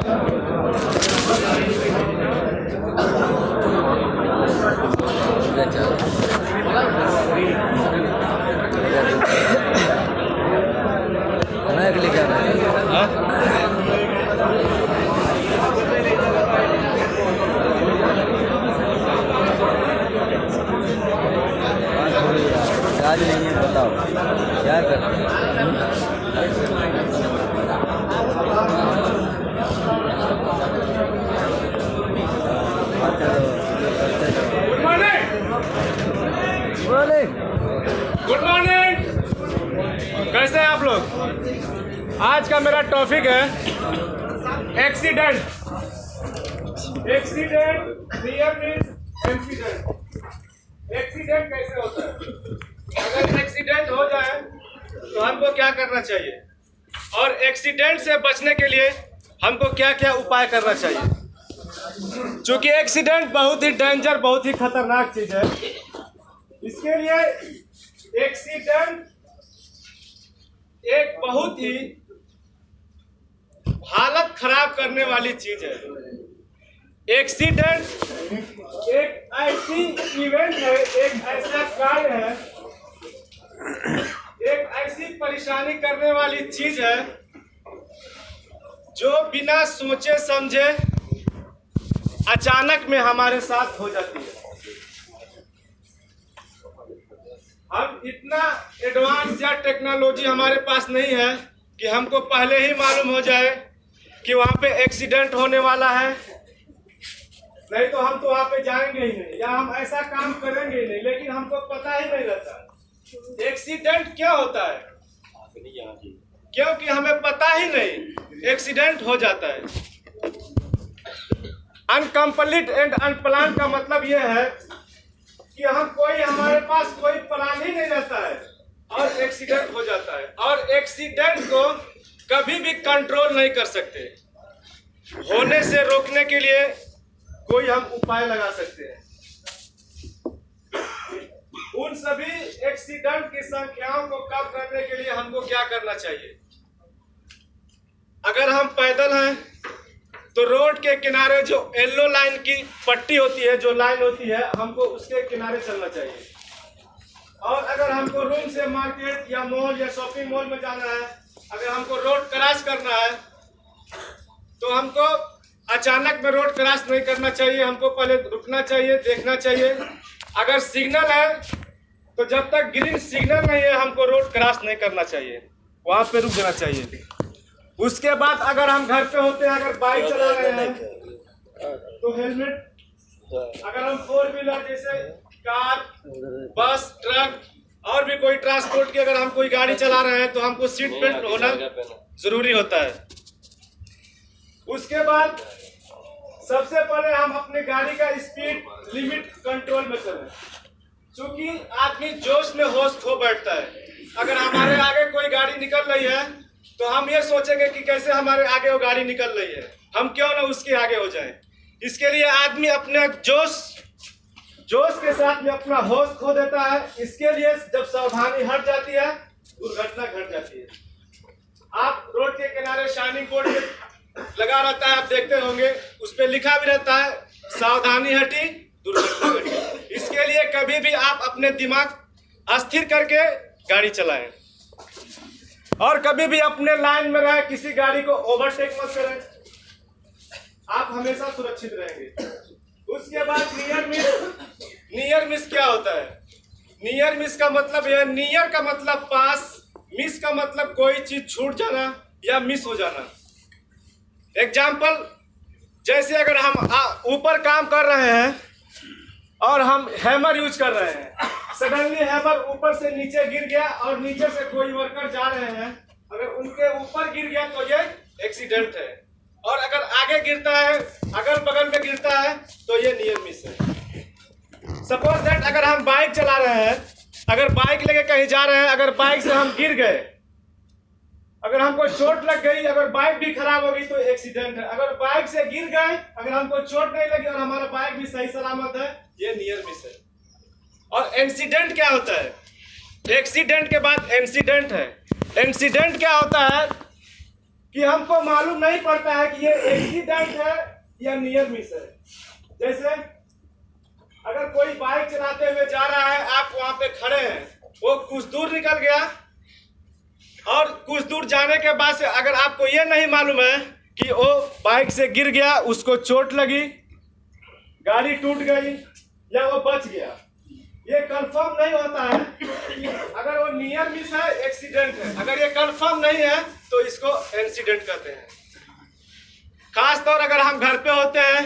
आज नहीं है, बताओ क्या करते हैं? Good morning. कैसे हैं आप लोग? आज का मेरा टॉपिक है accident. Near miss accident. Accident कैसे होता है? अगर एक्सीडेंट हो जाए तो हमको क्या करना चाहिए, और एक्सीडेंट से बचने के लिए हमको क्या क्या उपाय करना चाहिए? क्योंकि एक्सीडेंट बहुत ही डेंजर, बहुत ही खतरनाक चीज है। इसके लिए एक्सीडेंट एक बहुत ही हालत खराब करने वाली चीज है। एक्सीडेंट एक ऐसी इवेंट है, एक ऐसा कार्य है, एक ऐसी परेशानी करने वाली चीज है जो बिना सोचे समझे अचानक में हमारे साथ हो जाती है। हम इतना एडवांस या टेक्नोलॉजी हमारे पास नहीं है कि हमको पहले ही मालूम हो जाए कि वहाँ पे एक्सीडेंट होने वाला है, नहीं तो हम तो वहाँ पे जाएंगे ही नहीं, या हम ऐसा काम करेंगे ही नहीं। लेकिन हमको पता ही नहीं रहता एक्सीडेंट क्या होता है, क्योंकि हमें पता ही नहीं एक्सीडेंट हो जाता है। अनकम्प्लीट एंड अनप्लान का मतलब यह है कि हमारे पास कोई प्लान ही नहीं रहता है और एक्सीडेंट हो जाता है, और एक्सीडेंट को कभी भी कंट्रोल नहीं कर सकते। होने से रोकने के लिए कोई हम उपाय लगा सकते हैं। उन सभी एक्सीडेंट की संख्याओं को कम करने के लिए हमको क्या करना चाहिए? अगर हम पैदल हैं तो रोड के किनारे जो येलो लाइन की पट्टी होती है, जो लाइन होती है, हमको उसके किनारे चलना चाहिए। और अगर हमको रूम से मार्केट या मॉल या शॉपिंग मॉल में जाना है, अगर हमको रोड क्रॉस करना है तो हमको अचानक में रोड क्रॉस नहीं करना चाहिए। हमको पहले रुकना चाहिए, देखना चाहिए। अगर सिग्नल है तो जब तक ग्रीन सिग्नल नहीं है हमको रोड क्रॉस नहीं करना चाहिए, वहां पे रुक जाना चाहिए। उसके बाद अगर हम घर पे होते हैं, अगर बाइक चला रहे हैं तो हेलमेट, अगर हम फोर व्हीलर जैसे कार, बस, ट्रक और भी कोई ट्रांसपोर्ट की अगर हम कोई गाड़ी चला रहे हैं तो हमको सीट बेल्ट होना जरूरी होता है। उसके बाद सबसे पहले हम अपने गाड़ी का स्पीड लिमिट कंट्रोल में चलें, क्योंकि आदमी जोश में होश खो बैठता है। अगर हमारे आगे कोई गाड़ी निकल रही है तो हम ये सोचेंगे कि कैसे हमारे आगे वो गाड़ी निकल रही है, हम क्यों ना उसके आगे हो जाएं। इसके लिए आदमी अपने जोश के साथ में अपना होश खो देता है। इसके लिए जब सावधानी हट जाती है दुर्घटना घट जाती है। आप रोड के किनारे शाइनिंग बोर्ड लगा रहता है, आप देखते होंगे, उस पर लिखा भी रहता है सावधानी हटी दुर्घटना घटी। इसके लिए कभी भी आप अपने दिमाग स्थिर करके गाड़ी चलाएं, और कभी भी अपने लाइन में रहे, किसी गाड़ी को ओवरटेक मत करें, आप हमेशा सुरक्षित रहेंगे। उसके बाद नियर मिस क्या होता है? नियर मिस का मतलब यह, नियर का मतलब पास, मिस का मतलब कोई चीज छूट जाना या मिस हो जाना। एग्जाम्पल, जैसे अगर हम ऊपर काम कर रहे हैं और हम हैमर यूज कर रहे हैं, सडनली हैमर ऊपर से नीचे गिर गया और नीचे से कोई वर्कर जा रहे हैं, अगर उनके ऊपर गिर गया तो ये एक्सीडेंट है। और अगर आगे गिरता है, अगल बगल में गिरता है तो ये नियर मिस है। सपोज दैट अगर हम बाइक चला रहे हैं, अगर बाइक लेके कहीं जा रहे हैं, अगर बाइक से हम गिर गए, अगर हमको चोट लग गई, अगर बाइक भी खराब हो गई तो एक्सीडेंट है। अगर बाइक से गिर गए, अगर हमको चोट नहीं लगी और हमारा बाइक भी सही सलामत है, ये नियर मिस है। और इंसिडेंट क्या होता है? एक्सीडेंट के बाद इंसिडेंट है। इंसिडेंट क्या होता है कि हमको मालूम नहीं पड़ता है कि ये एक्सीडेंट है या नियर मिस है। जैसे अगर कोई बाइक चलाते हुए जा रहा है, आप वहां पे खड़े हैं, वो कुछ दूर निकल गया और कुछ दूर जाने के बाद से अगर आपको ये नहीं मालूम है कि वो बाइक से गिर गया, उसको चोट लगी, गाड़ी टूट गई या वो बच गया, ये कंफर्म नहीं होता है कि अगर वो नियर मिस है, एक्सीडेंट है। अगर ये कंफर्म नहीं है तो इसको इंसिडेंट कहते हैं। खास तौर अगर हम घर पे होते हैं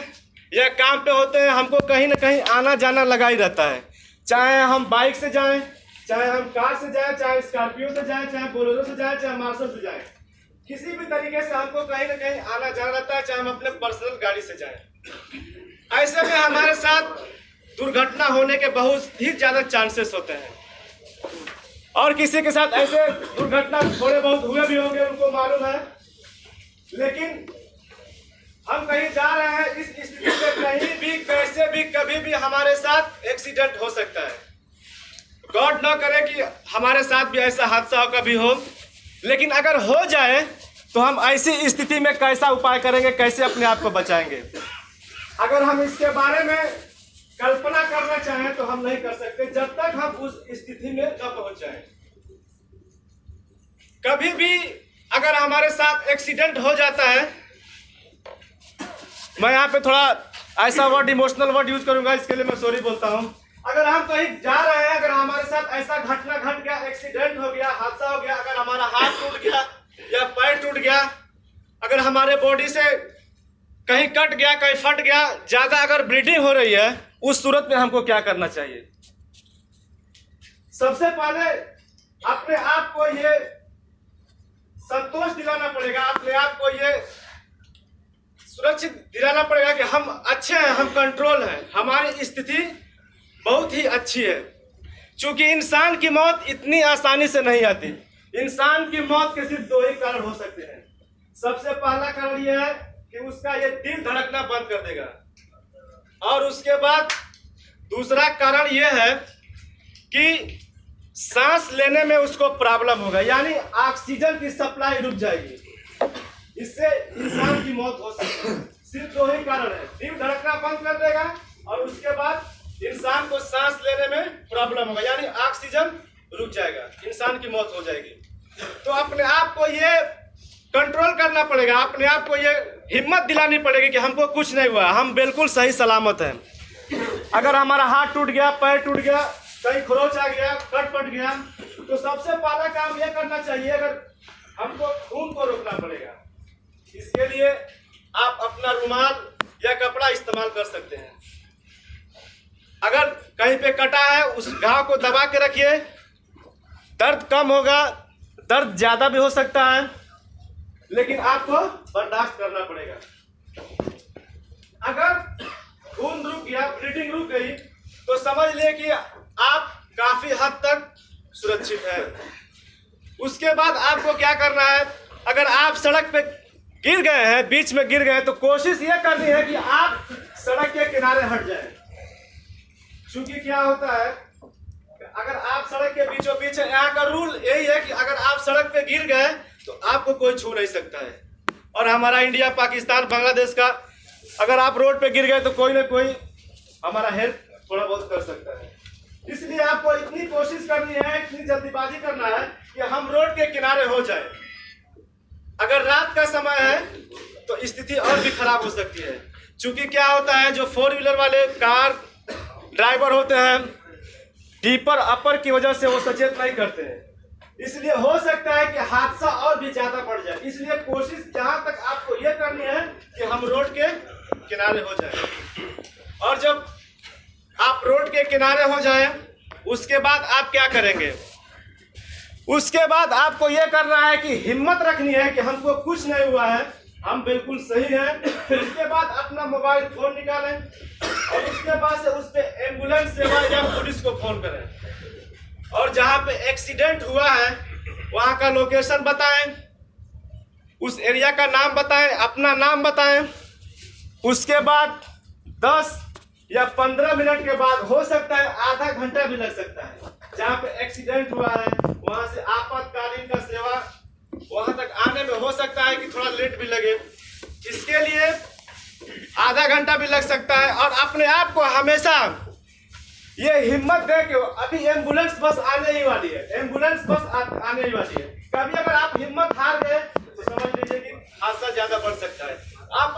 या काम पे होते हैं, हमको कहीं ना कहीं आना जाना लगा ही रहता है, चाहे हम बाइक से जाएं, चाहे हम कार से जाएं, चाहे स्कॉर्पियो से जाएं, चाहे बोलेरो से जाएं, चाहे मार्शल से जाएं, किसी भी तरीके से हमको कहीं ना कहीं आना जाना रहता है, चाहे हम अपने पर्सनल गाड़ी से जाएं। ऐसे में हमारे साथ दुर्घटना होने के बहुत ही ज्यादा चांसेस होते हैं और किसी के साथ ऐसे दुर्घटना थोड़े बहुत हुए भी होंगे, उनको मालूम है। लेकिन हम कहीं जा रहे हैं, इस स्थिति में कहीं भी कैसे भी कभी भी हमारे साथ एक्सीडेंट हो सकता है। गॉड ना करे कि हमारे साथ भी ऐसा हादसा कभी हो, लेकिन अगर हो जाए तो हम ऐसी स्थिति में कैसा उपाय करेंगे, कैसे अपने आप को बचाएंगे। अगर हम इसके बारे में कल्पना करना चाहें तो हम नहीं कर सकते जब तक हम उस स्थिति में न पहुंच जाएं। कभी भी अगर हमारे साथ एक्सीडेंट हो जाता है, मैं यहाँ पे थोड़ा ऐसा वर्ड, इमोशनल वर्ड यूज करूंगा, इसके लिए मैं सॉरी बोलता हूँ। अगर हम कहीं जा रहे हैं, अगर हमारे साथ ऐसा घटना घट गया, एक्सीडेंट हो गया, हादसा हो गया, अगर हमारा हाथ टूट गया या पैर टूट गया, अगर हमारे बॉडी से कहीं कट गया, कहीं फट गया, ज्यादा अगर ब्लीडिंग हो रही है, उस सूरत में हमको क्या करना चाहिए? सबसे पहले अपने आप को ये संतोष दिलाना पड़ेगा, अपने आप को ये सुरक्षित दिलाना पड़ेगा कि हम अच्छे हैं, हम कंट्रोल हैं, हमारी स्थिति बहुत ही अच्छी है। क्योंकि इंसान की मौत इतनी आसानी से नहीं आती। इंसान की मौत के सिर्फ दो ही कारण हो सकते हैं। सबसे पहला कारण यह है कि उसका ये दिल धड़कना बंद कर देगा, और उसके बाद दूसरा कारण यह है कि सांस लेने में उसको प्रॉब्लम होगा, यानी ऑक्सीजन की सप्लाई रुक जाएगी, इससे इंसान की मौत हो सकती है। सिर्फ दो ही कारण है, दिल धड़कना बंद कर देगा और उसके बाद इंसान को सांस लेने में प्रॉब्लम होगा, यानी ऑक्सीजन रुक जाएगा, इंसान की मौत हो जाएगी। तो अपने आप को ये कंट्रोल करना पड़ेगा, अपने आप को ये हिम्मत दिलानी पड़ेगी कि हमको कुछ नहीं हुआ, हम बिल्कुल सही सलामत हैं। अगर हमारा हाथ टूट गया, पैर टूट गया, कहीं खरोच आ गया, कट पट गया, तो सबसे पहला काम ये करना चाहिए, अगर हमको खून को रोकना पड़ेगा। इसके लिए आप अपना रुमाल या कपड़ा इस्तेमाल कर सकते हैं। अगर कहीं पे कटा है, उस घाव को दबा के रखिए, दर्द कम होगा, दर्द ज्यादा भी हो सकता है, लेकिन आपको बर्दाश्त करना पड़ेगा। अगर खून रुक गया, ब्लीडिंग रुक गई, तो समझ लिए कि आप काफी हद तक सुरक्षित हैं। उसके बाद आपको क्या करना है, अगर आप सड़क पे गिर गए हैं, बीच में गिर गए, तो कोशिश ये करनी है कि आप सड़क के किनारे हट जाएं। क्योंकि क्या होता है, अगर आप सड़क के बीचों बीच, यहाँ का रूल यही है कि अगर आप सड़क पे गिर गए तो आपको कोई छू नहीं सकता है। और हमारा इंडिया, पाकिस्तान, बांग्लादेश का, अगर आप रोड पे गिर गए तो कोई ना कोई हमारा हेल्प थोड़ा बहुत कर सकता है। इसलिए आपको इतनी कोशिश करनी है, इतनी जल्दीबाजी करना है कि हम रोड के किनारे हो जाए। अगर रात का समय है तो स्थिति और भी खराब हो सकती है। क्योंकि क्या होता है, जो 4 व्हीलर वाले कार ड्राइवर होते हैं, डीपर अपर की वजह से वो सचेत नहीं करते हैं, इसलिए हो सकता है कि हादसा और भी ज्यादा बढ़ जाए। इसलिए कोशिश जहां तक आपको ये करनी है कि हम रोड के किनारे हो जाए। और जब आप रोड के किनारे हो जाए, उसके बाद आप क्या करेंगे? उसके बाद आपको यह करना है कि हिम्मत रखनी है कि हमको कुछ नहीं हुआ है, हम बिल्कुल सही हैं। उसके बाद अपना मोबाइल फोन निकालें और उसके बाद से उस पर एम्बुलेंस सेवा या पुलिस को फोन करें, और जहां पे एक्सीडेंट हुआ है वहां का लोकेशन बताएं, उस एरिया का नाम बताएं, अपना नाम बताएं। उसके बाद 10 या 15 मिनट के बाद, हो सकता है आधा घंटा भी लग सकता है, जहां पे एक्सीडेंट हुआ है वहां से आपातकालीन का सेवा वहां तक आने में हो सकता है कि थोड़ा लेट भी लगे, इसके लिए आधा घंटा भी लग सकता है। और अपने आप को हमेशा ये हिम्मत दे के, अभी एम्बुलेंस बस आने ही वाली है, एम्बुलेंस बस आने ही वाली है। कभी अगर आप हिम्मत हार गए तो समझ लीजिए कि हादसा ज्यादा बढ़ सकता है। आप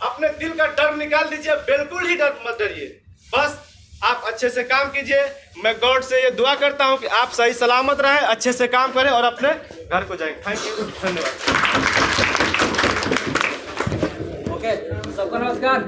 अपने दिल का डर निकाल दीजिए, बिल्कुल ही डर मत डरिए, बस आप अच्छे से काम कीजिए। मैं गॉड से ये दुआ करता हूँ कि आप सही सलामत रहें, अच्छे से काम करें और अपने घर को जाएं। थैंक यू, धन्यवाद। ओके, सबको नमस्कार।